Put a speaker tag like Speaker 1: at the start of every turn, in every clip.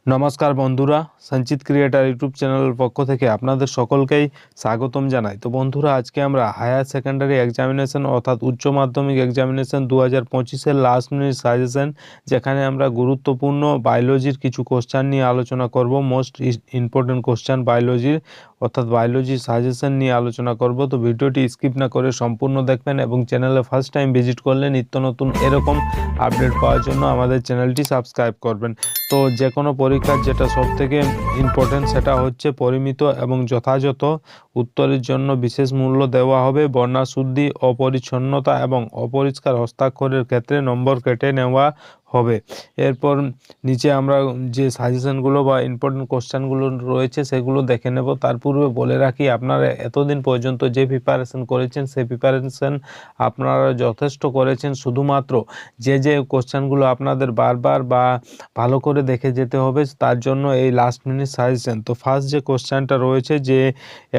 Speaker 1: নমস্কার বন্ধুরা, সঞ্চিত ক্রিয়েটার ইউটিউব চ্যানেলের পক্ষ থেকে আপনাদের সকলকেই স্বাগতম জানাই। তো বন্ধুরা, আজকে আমরা হায়ার সেকেন্ডারি এক্সামিনেশন অর্থাৎ উচ্চ মাধ্যমিক এক্সামিনেশন 2025-এর লাস্ট মিনিট সাজেশন, যেখানে আমরা গুরুত্বপূর্ণ বায়োলজির কিছু কোশ্চেন নিয়ে আলোচনা করব। মোস্ট ইম্পর্টেন্ট কোশ্চেন বায়োলজির অর্থাৎ বায়োলজি সাজেশন নিয়ে আলোচনা করব। তো ভিডিওটি স্কিপ না করে সম্পূর্ণ দেখবেন এবং চ্যানেলে ফার্স্ট টাইম ভিজিট করলে নিত্য নতুন এরকম আপডেট পাওয়ার জন্য আমাদের চ্যানেলটি সাবস্ক্রাইব করবেন। তো যে কোনো পরীক্ষার যেটা সবথেকে ইম্পর্টেন্ট সেটা হচ্ছে পরিমিত এবং যথাযথ উত্তরের জন্য বিশেষ মূল্য দেওয়া হবে। বর্ণশুদ্ধি, অপরিচ্ছন্নতা এবং অপরিষ্কার হস্তাক্ষরের ক্ষেত্রে নম্বর কেটে নেওয়া হবে। এরপর নিচে আমরা যে সাজেশনগুলো বা ইম্পর্টেন্ট কোশ্চেনগুলো রয়েছে সেগুলো দেখে নেব। তার পূর্বে বলে রাখি, আপনারা এতদিন পর্যন্ত যে প্রিপারেশন করেছেন সেই প্রিপারেশন আপনারা যথেষ্ট করেছেন। শুধুমাত্র যে কোশ্চেনগুলো আপনাদের বারবার বা ভালো করে দেখে যেতে হবে, তার জন্য এই লাস্ট মিনিট সাজেশন। তো ফার্স্ট যে কোশ্চেনটা রয়েছে, যে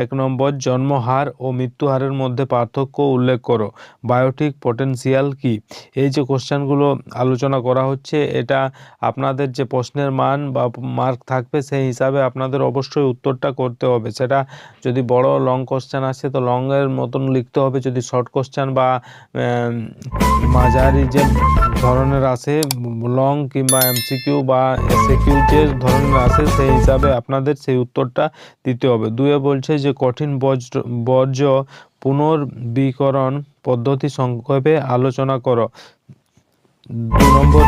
Speaker 1: 1 নম্বর, জন্মহার ও মৃত্যুহারের মধ্যে পার্থক্য উল্লেখ করো। বায়োটিক পটেনশিয়াল কি? এই যে কোশ্চেনগুলো আলোচনা করা হচ্ছে, এটা আপনাদের যে প্রশ্নের মান বা মার্ক থাকবে সেই হিসাবে আপনাদের অবশ্যই উত্তরটা করতে হবে। সেটা যদি বড় লং কোশ্চেন আসে তো লংয়ের মতন লিখতে হবে, যদি শর্ট কোশ্চেন বা মাঝারি যে ধরনের আসে লং কিংবা এমসিকিউ বা এসএকিউ যে ধরনের আসে সেই হিসাবে আপনাদের সেই উত্তরটা দিতে হবে। দুয়ে বলছে যে কঠিন বর্জ্য পুনর্বীকরণ পদ্ধতি সংক্ষেপে আলোচনা করো। 2 নম্বর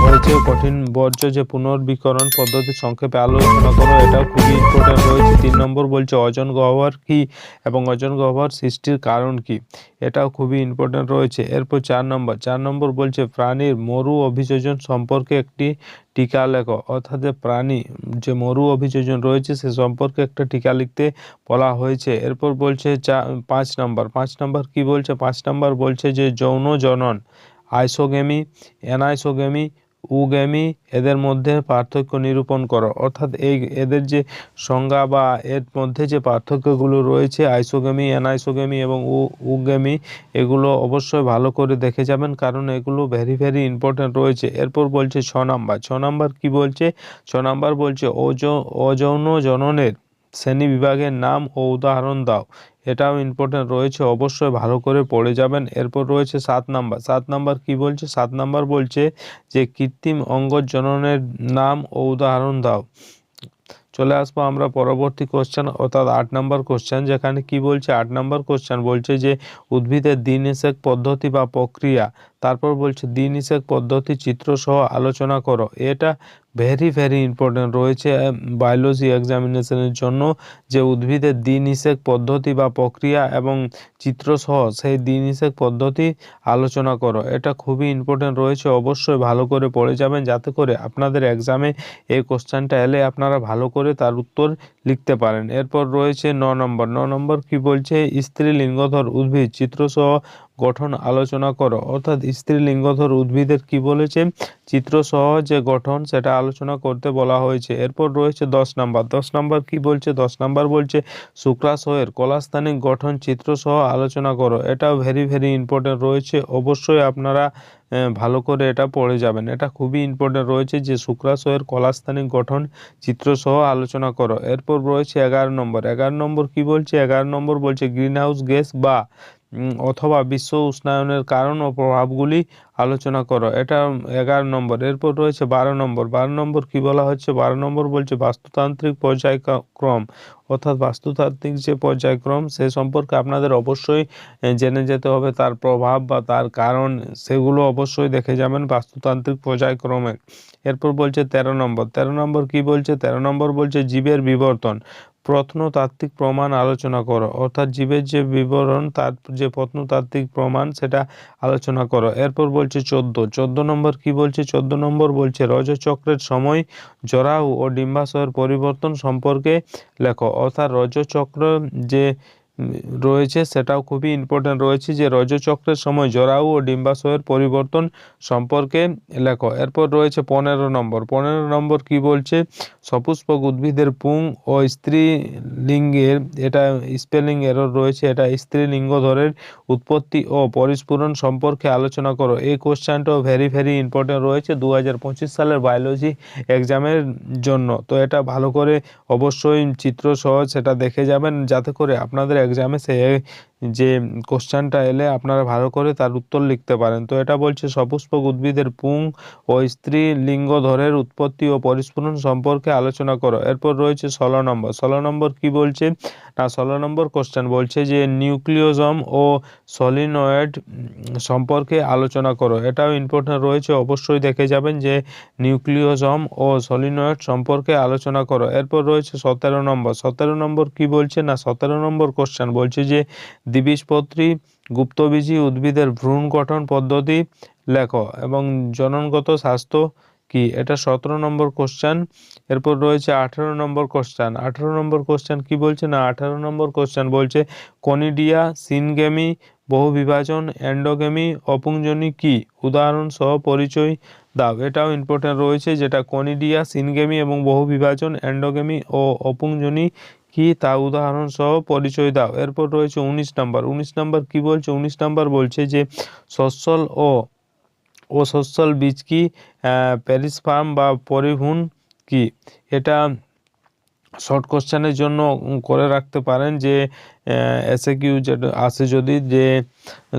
Speaker 1: হয়েছে কঠিন বর্জ্য যে পুনর্বীকরণ পদ্ধতি সংক্ষেপে আলোচনা করো, এটাও খুবই ইম্পর্টেন্ট রয়েছে। 3 নম্বর বলছে ওজোন গহ্বর কি এবং ওজোন গহ্বর সৃষ্টির কারণ কি, এটাও খুবই ইম্পর্টেন্ট রয়েছে। এরপর 4 নম্বর বলছে প্রাণীর মরু অভিযোজন সম্পর্কে একটি টিকা লেখো। অর্থাৎ যে প্রাণী যে মরু অভিযোজন রয়েছে সে সম্পর্কে একটা টিকা লিখতে বলা হয়েছে। এরপর বলছে 5 নম্বর কি বলছে? 5 নম্বর বলছে যে যৌন জনন, আইসোগেমি, অ্যানাইসোগেমি, উগেমি, এদের মধ্যে পার্থক্য নিরূপণ করো। অর্থাৎ এদের যে সংজ্ঞা বা এর মধ্যে যে পার্থক্যগুলো রয়েছে, আইসোগেমি, অ্যানাইসোগেমি এবং উগেমি, এগুলো অবশ্যই ভালো করে দেখে যাবেন, কারণ এগুলো ভেরি ভেরি ইম্পর্টেন্ট রয়েছে। এরপর বলছে 6 নম্বর কি বলছে? 6 নম্বর বলছে অযৌন জননের শ্রেণী বিভাগের নাম ও উদাহরণ দাও। এটাও ইম্পর্টেন্ট রয়েছে, অবশ্যই ভালো করে পড়ে যাবেন। এরপর রয়েছে 7 নম্বর কি বলছে? 7 নম্বর বলছে যে কৃত্রিম অঙ্গ জননের নাম ও উদাহরণ দাও। চলে আসবো আমরা পরবর্তী কোশ্চেন অর্থাৎ 8 নম্বর কোশ্চেন, যেখানে কি বলছে? 8 নম্বর কোশ্চেন বলছে যে উদ্ভিদের দ্বিনিষেক পদ্ধতি বা প্রক্রিয়া। তারপর বলছে দ্বিনিষেক পদ্ধতি চিত্র সহ আলোচনা করো। এটা ভেরি ভেরি ইম্পর্টেন্ট রয়েছে বায়োলজি এক্সামিনেশনের জন্য, যে উদ্ভিদের দ্বিনিষেক পদ্ধতি বা প্রক্রিয়া এবং চিত্র সহ সেই দ্বিনিষেক পদ্ধতি আলোচনা করো। এটা খুবই ইম্পর্টেন্ট রয়েছে, অবশ্যই ভালো করে পড়ে যাবেন, যাতে করে আপনাদের এক্সামে এই কোশ্চেনটা এলে আপনারা ভালো করে তার উত্তর লিখতে পারেন। এরপর রয়েছে 9 নম্বর কি বলছে? স্ত্রীলিঙ্গধর উদ্ভিদ চিত্রসহ গঠন আলোচনা করো। অর্থাৎ স্ত্রীলিঙ্গধর উদ্ভিদের কি বলেছে? চিত্রসহ যে গঠন সেটা আলোচনা করতে বলা হয়েছে। এরপর রয়েছে 10 নম্বর কি বলছে? 10 নম্বর বলছে শুক্রাশয়ের কলাস্থানিক গঠন চিত্রসহ আলোচনা করো। এটাও ভেরি ভেরি ইম্পর্টেন্ট রয়েছে, অবশ্যই আপনারা ভালো করে এটা পড়ে যাবেন। এটা খুবই ইম্পর্টেন্ট রয়েছে যে শুক্রাশয়ের কলাস্থানিক গঠন চিত্রসহ আলোচনা করো। এরপর রয়েছে 11 নম্বর কি বলছে? 11 নম্বর বলছে গ্রিনহাউস গ্যাস বা অথবা বিশ্ব উষ্ণায়নের কারণ ও প্রভাবগুলি আলোচনা করো। এটা 11 নম্বর। এরপর রয়েছে 12 নম্বর কি বলা হচ্ছে? 12 নম্বর বলছে বাস্তুতান্ত্রিক পর্যায়ক্রম। অর্থাৎ বাস্তুতান্ত্রিক যে পর্যায়ক্রম সে সম্পর্কে আপনাদের অবশ্যই জেনে যেতে হবে, তার প্রভাব বা তার কারণ সেগুলো অবশ্যই দেখে যাবেন বাস্তুতান্ত্রিক পর্যায়ক্রমে। এরপর বলছে 13 নম্বর কি বলছে? 13 নম্বর বলছে জীবের বিবর্তন, প্রত্নতাত্ত্বিক প্রমাণ আলোচনা করো। অর্থাৎ জীবের যে বিবরণ তার যে প্রত্নতাত্ত্বিক প্রমাণ সেটা আলোচনা করো। এরপর বলছে 14 নম্বর কি বলছে? 14 নম্বর বলছে রজচক্রের সময় জরায়ু ও ডিম্বাশয়ের পরিবর্তন সম্পর্কে লেখো। অর্থাৎ রজচক্র যে রয়েছে সেটাও খুবই ইম্পর্টেন্ট রয়েছে, যে রজচক্রের সময় জরায়ু ও ডিম্বাশয়ের পরিবর্তন সম্পর্কে লেখো। এরপর রয়েছে 15 নম্বর। 15 নম্বর কি বলছে, সপুষ্পক উদ্ভিদের পুং ও স্ত্রীলিঙ্গের, এটা স্পেলিং এরর রয়েছে, এটা স্ত্রীলিঙ্গ ধরের উৎপত্তি ও পরিস্ফুরণ সম্পর্কে আলোচনা করো। এই কোশ্চেনটাও ভেরি ইম্পর্টেন্ট রয়েছে 2025 সালের বায়োলজি এক্সামের জন্য। তো এটা ভালো করে অবশ্যই চিত্র সহ সেটা দেখে যাবেন, যাতে করে আপনাদের এক্সামে সে যে কোশ্চেনটা এলে আপনারা ভালো করে তার উত্তর লিখতে পারেন। তো এটা বলছে সপুষ্পক উদ্ভিদের পুং ও স্ত্রীলিঙ্গ ধরের উৎপত্তি ও পরিস্ফুরণ সম্পর্কে আলোচনা করো। এরপর রয়েছে 16 নম্বর। 16 নম্বর কি বলছে না, 16 নম্বর কোশ্চেন বলছে যে নিউক্লিওজম ও সলিনয়েড সম্পর্কে আলোচনা করো। এটাও ইম্পর্টেন্ট রয়েছে, অবশ্যই দেখে যাবেন যে নিউক্লিওজম ও সলিনয়েড সম্পর্কে আলোচনা করো। এরপর রয়েছে 17 নম্বর। 17 নম্বর কি বলছে না, 17 নম্বর কোশ্চেন বলছে যে দ্বিবীজপত্রী গুপ্তবীজী উদ্ভিদের ভ্রূণ গঠন পদ্ধতি লেখো এবং জননগত স্বাস্থ্য কি, এটা 17 নম্বর কোশ্চেন। এরপর রয়েছে 18 নম্বর কোশ্চেন। 18 নম্বর কোশ্চেন কি বলছে না, 18 নম্বর কোশ্চেন বলছে কনিডিয়া, সিনগেমি, বহুবিভাজন, এন্ডোগেমি, অপুংজনি কি, উদাহরণ সহ পরিচয় দাও। এটাও ইম্পর্টেন্ট রয়েছে, যেটা কনিডিয়া, সিনগেমি এবং বহুবিভাজন, এন্ডোগেমি ও অপুংজনি কি তা উদাহরণ সহ পরিচয় দাও। এরপর রয়েছে 19 নম্বর। 19 নম্বর কি বলছে, 19 নম্বর বলছে যে সস্যল ও সস্যল বীজ কি, পেরিসপার্ম বা পরিভ্রূণ কি। এটা শর্ট কোশ্চেনের জন্য করে রাখতে পারেন, যে এসএকিউ যেটা আসে যদি, যে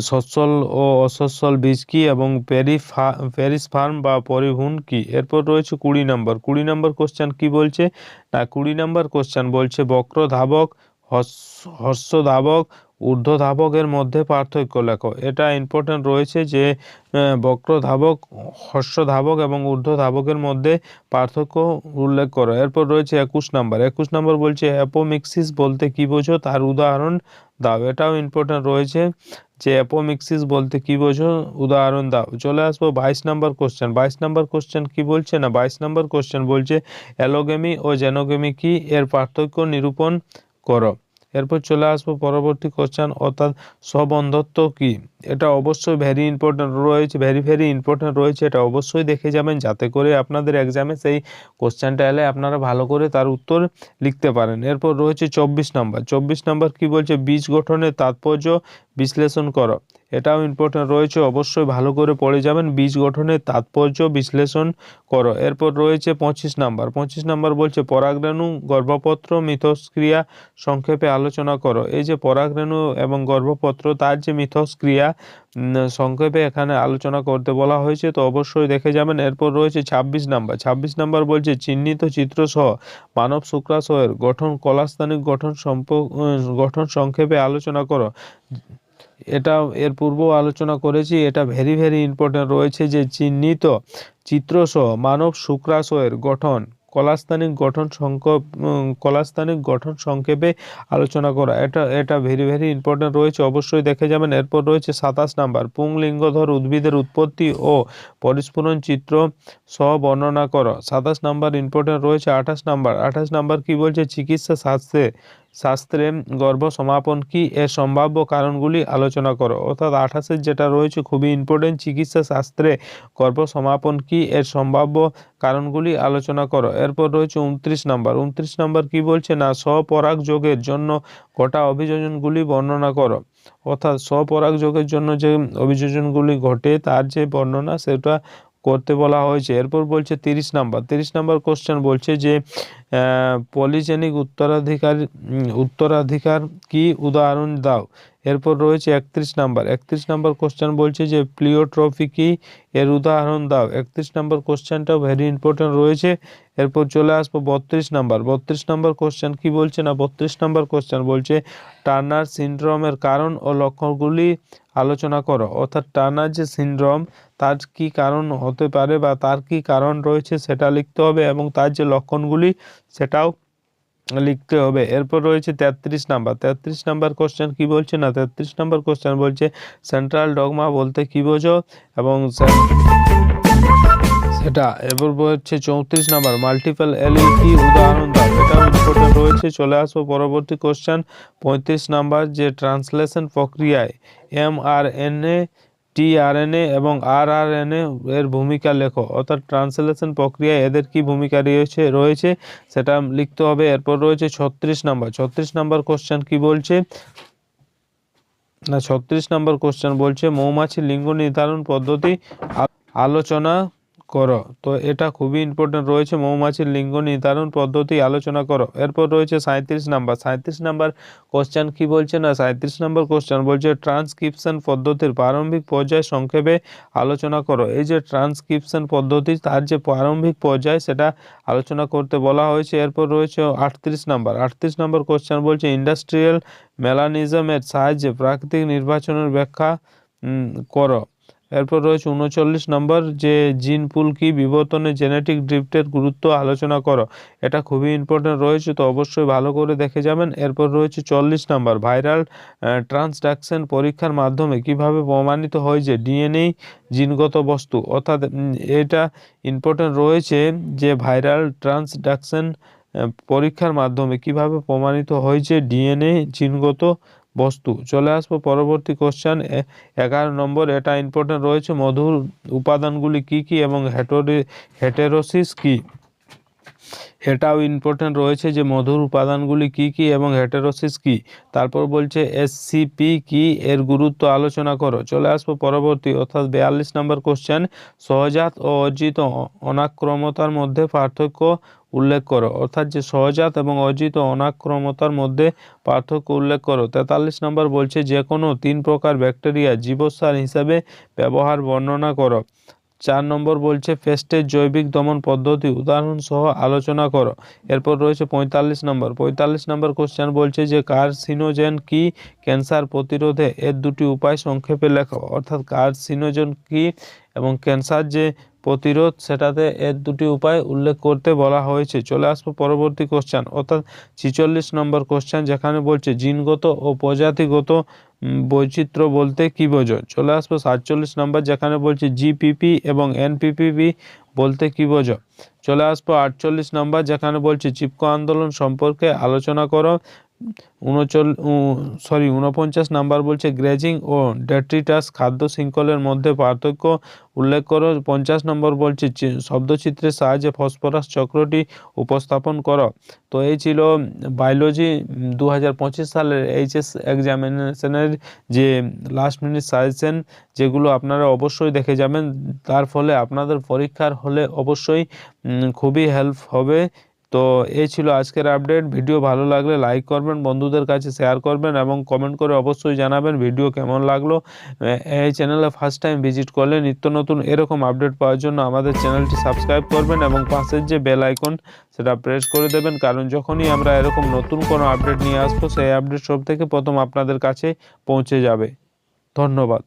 Speaker 1: সচ্ছল ও অসচ্ছল বীজ কি এবং পেরিসপার্ম বা পরিভ্রূণ কি। এরপর রয়েছে 20 নম্বর। 20 নম্বর কোশ্চেন কি বলছে না, 20 নম্বর কোশ্চেন বলছে বক্র ধাবক, হর্ষ ধাবক, ঊর্ধ্ব ধাবকের মধ্যে পার্থক্য লেখো। এটা ইম্পর্টেন্ট রয়েছে, যে বক্র ধাবক, হর্ষ ধাবক এবং ঊর্ধ্ব ধাবকের মধ্যে পার্থক্য উল্লেখ করো। এরপর রয়েছে 21 নম্বর। 21 নম্বর বলছে অ্যাপোমিক্সিস বলতে কি বোঝো, তার উদাহরণ দাও। এটাও ইম্পর্টেন্ট রয়েছে, যে অ্যাপোমিক্সিস বলতে কি বোঝো, উদাহরণ দাও। চলে আসবো 22 নম্বর কোশ্চেন। 22 নম্বর কোশ্চেন কি বলছে না, 22 নম্বর কোশ্চেন বলছে অ্যালোগেমি ও জেনোগেমি কি, এর পার্থক্য নিরূপণ করো। এরপর চলে আসবো পরবর্তী কোশ্চেন, অর্থাৎ সবন্ধত্ব কি। এটা অবশ্যই ভেরি ইম্পর্টেন্ট রয়েছে, এটা অবশ্যই দেখে যাবেন, যাতে করে আপনাদের এক্সামে সেই কোশ্চেনটা এলে আপনারা ভালো করে তার উত্তর লিখতে পারেন। এরপর রয়েছে 24 নম্বর। 24 নম্বর কি বলছে, বীজ গঠনের তাৎপর্য বিশ্লেষণ করো। এটাও ইম্পর্টেন্ট রয়েছে, অবশ্যই ভালো করে পড়ে যাবেন, বীজ গঠনের তাৎপর্য বিশ্লেষণ করো। এরপর রয়েছে 25 নম্বর। 25 নম্বর বলছে পরাগরেণু, গর্ভপত্র, মিথস্ক্রিয়া সংক্ষেপে আলোচনা করো। এই যে পরাগরেণু এবং গর্ভপত্র, তার যে মিথস্ক্রিয়া সংক্ষেপে এখানে আলোচনা করতে বলা হয়েছে, তো অবশ্যই দেখে যাবেন। এরপর রয়েছে 26 নম্বর। 26 নম্বর বলছে চিহ্নিত চিত্র সহ মানব শুক্রাশয়ের গঠন, কলাস্থানিক গঠন সংক্ষেপে আলোচনা করো। এটা এর পূর্বেও আলোচনা করেছি, এটা ভেরি ইম্পর্টেন্ট রয়েছে, যে চিহ্নিত চিত্রসহ মানব শুক্রাশয়ের গঠন, কলাস্থানিক গঠন সংক্ষেপে আলোচনা করা। এটা ভেরি ইম্পর্টেন্ট রয়েছে, অবশ্যই দেখে যাবেন। এরপর রয়েছে 27 নম্বর। পুংলিঙ্গধর উদ্ভিদের উৎপত্তি ও পরিস্ফুরণ চিত্র সহ বর্ণনা করো। 27 নম্বর ইম্পর্টেন্ট রয়েছে। 28 নম্বর। 28 নম্বর কি বলছে, চিকিৎসা শাস্ত্রে গর্ভ সমাপন কি, এর সম্ভাব্য কারণগুলি আলোচনা করো। অর্থাৎ 28-এর যেটা রয়েছে খুবই ইম্পর্টেন্ট, চিকিৎসা শাস্ত্রে গর্ভ সমাপন কি, এর সম্ভাব্য কারণগুলি আলোচনা করো। এরপর রয়েছে 29 নম্বর। 29 নম্বর কি বলছে না, স্বপরাগ যোগের জন্য ঘটা অভিযোজনগুলি বর্ণনা করো। অর্থাৎ স্বপরাগ যোগের জন্য যে অভিযোজনগুলি ঘটে তার যে বর্ণনা, সেটা করতে বলা হয়েছে। এরপর বলছে 30 নম্বর। 30 নম্বর কোশ্চেন বলছে যে পলিজেনিক উত্তরাধিকার কি, উদাহরণ দাও। এরপর রয়েছে 31 নম্বর। 31 নম্বর কোশ্চেন বলছে যে প্লিওট্রফি কি, এর উদাহরণ দাও। 31 নম্বর কোশ্চেনটাও ভেরি ইম্পর্টেন্ট রয়েছে। এরপর চলে আসবো 32 নম্বর। 32 নম্বর কোশ্চেন কি বলছে না, 32 নম্বর কোশ্চেন বলছে টার্নার সিনড্রোমের কারণ ও লক্ষণগুলি আলোচনা করো। অর্থাৎ টার্নার যে সিনড্রোম, তার কি কারণ হতে পারে বা তার কি কারণ রয়েছে সেটা লিখতে হবে, এবং তার যে লক্ষণগুলি সেটাও লিখতে হবে। এরপর রয়েছে 33 নম্বর। 33 নম্বর কোশ্চেন কি বলছে না, 33 নম্বর কোশ্চেন বলছে সেন্ট্রাল ডগমা বলতে কি বোঝো, এবং এটা। এবার হচ্ছে 34 নাম্বার, মাল্টিপল এলিল কি উদাহরণ দাও। এটাও ইম্পর্টেন্ট রয়েছে। চলে আসবো পরবর্তী কোশ্চেন 35 নাম্বার, যে ট্রান্সলেশন প্রক্রিয়ায় mRNA, tRNA এবং rRNA এর ভূমিকা লেখো। অর্থাৎ ট্রান্সলেশন প্রক্রিয়ায় এদের কি ভূমিকা রয়েছে সেটা লিখতে হবে। এরপর রয়েছে 36 নাম্বার। 36 নাম্বার কোশ্চেন কি বলছে না, 36 নাম্বার কোশ্চেন বলছে মৌমাছির লিঙ্গ নির্ধারণ পদ্ধতি আলোচনা করো। তো এটা খুবই ইম্পর্টেন্ট রয়েছে, মৌমাছির লিঙ্গ নির্ধারণ পদ্ধতি আলোচনা করো। এরপর রয়েছে 37 নাম্বার। 37 নাম্বার কোশ্চেন কি বলছে না, 37 নাম্বার কোশ্চেন বলছে ট্রান্সক্রিপশন পদ্ধতির প্রারম্ভিক পর্যায় সংক্ষেপে আলোচনা করো। এই যে ট্রান্সক্রিপশন পদ্ধতি, তার যে প্রারম্ভিক পর্যায় সেটা আলোচনা করতে বলা হয়েছে। এরপর রয়েছে 38 নাম্বার। 38 নাম্বার কোশ্চেন বলছে ইন্ডাস্ট্রিয়াল মেলানিজমের সাহায্যে প্রাকৃতিক নির্বাচনের ব্যাখ্যা করো। এরপর রয়েছে 39 নম্বর, যে জিন পুল কি বিবর্তনে জেনেটিক ড্রিফটের গুরুত্ব আলোচনা করো। এটা খুবই ইম্পর্টেন্ট রয়েছে, তো অবশ্যই ভালো করে দেখে যাবেন। এরপর রয়েছে 40 নম্বর, ভাইরাল ট্রান্সডাকশন পরীক্ষার মাধ্যমে কিভাবে প্রমাণিত হয় যে ডিএনএ জিনগত বস্তু। অর্থাৎ এটা ইম্পর্টেন্ট রয়েছে যে ভাইরাল ট্রান্সডাকশন পরীক্ষার মাধ্যমে কিভাবে প্রমাণিত হয় যে ডিএনএ জিনগত বস্তু। চলে আসবো পরবর্তী কোশ্চেন 11 নম্বর। এটা ইম্পর্টেন্ট রয়েছে, মধুর উপাদানগুলি কি কি এবং হেটেরোসিস কি। এটাও ইম্পর্টেন্ট রয়েছে যে মধুর উপাদানগুলি কি কি এবং হেটেরোসিস কি। তারপর বলছে এসসিপি কি, এর গুরুত্ব আলোচনা করো। চলে আসবো পরবর্তী অর্থাৎ 42 নম্বর কোশ্চেন, সহজাত ও অর্জিত অনাক্রমতার মধ্যে পার্থক্য উল্লেখ করো। অর্থাৎ যে সহজাত এবং অর্জিত অনাক্রমতার মধ্যে পার্থক্য উল্লেখ করো। 43 নম্বর বলছে যে কোনো 3 প্রকার ব্যাকটেরিয়া জীবসার হিসাবে ব্যবহার বর্ণনা করো। 4 নম্বর বলছে পেস্টের জৈবিক দমন পদ্ধতি উদাহরণ সহ আলোচনা করো। এরপর রয়েছে 45 নম্বর। 45 নম্বর কোশ্চেন বলছে যে কার্সিনোজেন কি, ক্যান্সার প্রতিরোধে এর দুটি উপায় সংক্ষেপে লেখো। অর্থাৎ কার্সিনোজেন কি এবং ক্যান্সার যে প্রতিরোধ সেটাতে এর দুটি উপায় উল্লেখ করতে বলা হয়েছে। চলে আসবো পরবর্তী কোশ্চেন অর্থাৎ 46 নম্বর কোশ্চেন, যেখানে বলছে জিনগত ও প্রজাতিগত বৈচিত্র্য বলতে কি বোঝো। চলে আসবো 47 নম্বর, যেখানে বলছে জিপিপি এবং এনপিপিবি বলতে কি বোঝো। চলে আসবো 48 নম্বর, যেখানে বলছে চিপকো আন্দোলন সম্পর্কে আলোচনা করো। 49 নাম্বার বলছে গ্রেজিং ও ডেট্রিটাস খাদ্য শৃঙ্খলের মধ্যে পার্থক্য উল্লেখ করো। 50 নম্বর বলছে শব্দচিত্রের সাহায্যে ফসফরাস চক্রটি উপস্থাপন করো। তো এই ছিল বায়োলজি 2025 সালের এইচএস এক্সামিনেশনের যে লাস্ট মিনিট সাজেশন, যেগুলো আপনারা অবশ্যই দেখে যাবেন। তার ফলে আপনাদের পরীক্ষার হলে অবশ্যই খুবই হেল্প হবে। তো এই ছিল আজকের আপডেট। ভিডিও ভালো লাগলে লাইক করবেন, বন্ধুদের কাছে শেয়ার করবেন এবং কমেন্ট করে অবশ্যই জানাবেন ভিডিও কেমন লাগলো। এই চ্যানেলে ফার্স্ট টাইম ভিজিট করলে নিত্য নতুন এরকম আপডেট পাওয়ার জন্য আমাদের চ্যানেলটি সাবস্ক্রাইব করবেন এবং পাশের যে বেল আইকন সেটা প্রেস করে দেবেন, কারণ যখনই আমরা এরকম নতুন কোনো আপডেট নিয়ে আসবো সেই আপডেট সব থেকে প্রথম আপনাদের কাছে পৌঁছে যাবে। ধন্যবাদ।